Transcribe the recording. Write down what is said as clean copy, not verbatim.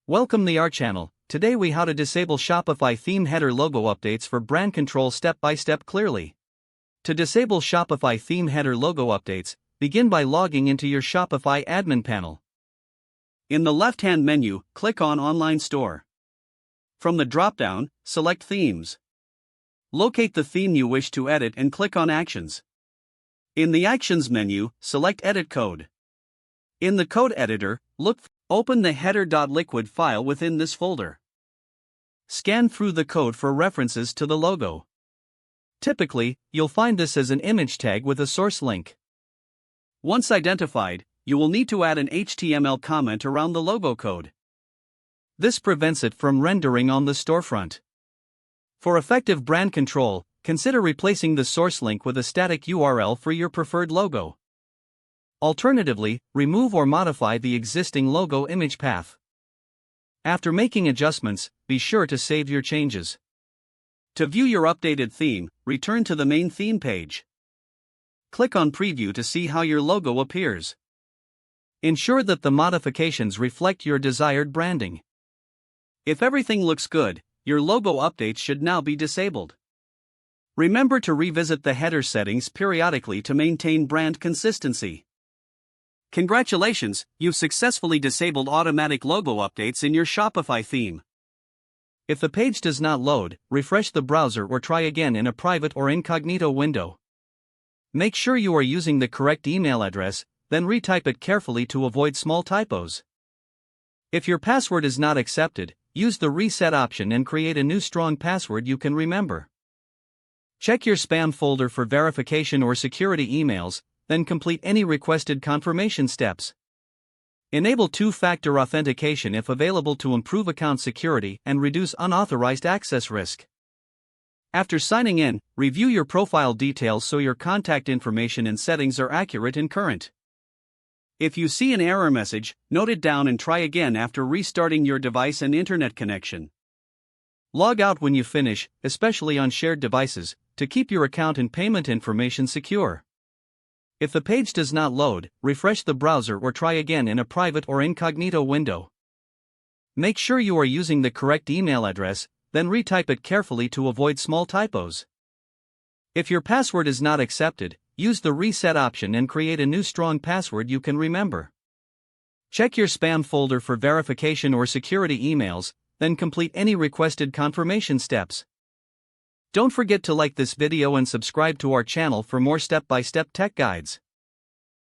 Welcome to our channel. Today we how to disable Shopify theme header logo updates for brand control step by step clearly. To disable Shopify theme header logo updates, begin by logging into your Shopify admin panel. In the left-hand menu, click on Online Store. From the drop-down, select Themes. Locate the theme you wish to edit and click on Actions. In the Actions menu, select Edit Code. In the code editor, open the header.liquid file within this folder. Scan through the code for references to the logo. Typically, you'll find this as an image tag with a source link. Once identified, you will need to add an HTML comment around the logo code. This prevents it from rendering on the storefront. For effective brand control, consider replacing the source link with a static URL for your preferred logo. Alternatively, remove or modify the existing logo image path. After making adjustments, be sure to save your changes. To view your updated theme, return to the main theme page. Click on Preview to see how your logo appears. Ensure that the modifications reflect your desired branding. If everything looks good, your logo updates should now be disabled. Remember to revisit the header settings periodically to maintain brand consistency. Congratulations, you've successfully disabled automatic logo updates in your Shopify theme. If the page does not load, refresh the browser or try again in a private or incognito window. Make sure you are using the correct email address, then retype it carefully to avoid small typos. If your password is not accepted, use the reset option and create a new strong password you can remember. Check your spam folder for verification or security emails, then complete any requested confirmation steps. Enable two-factor authentication if available to improve account security and reduce unauthorized access risk. After signing in, review your profile details so your contact information and settings are accurate and current. If you see an error message, note it down and try again after restarting your device and internet connection. Log out when you finish, especially on shared devices, to keep your account and payment information secure. If the page does not load, refresh the browser or try again in a private or incognito window. Make sure you are using the correct email address, then retype it carefully to avoid small typos. If your password is not accepted, use the reset option and create a new strong password you can remember. Check your spam folder for verification or security emails, then complete any requested confirmation steps. Don't forget to like this video and subscribe to our channel for more step-by-step tech guides.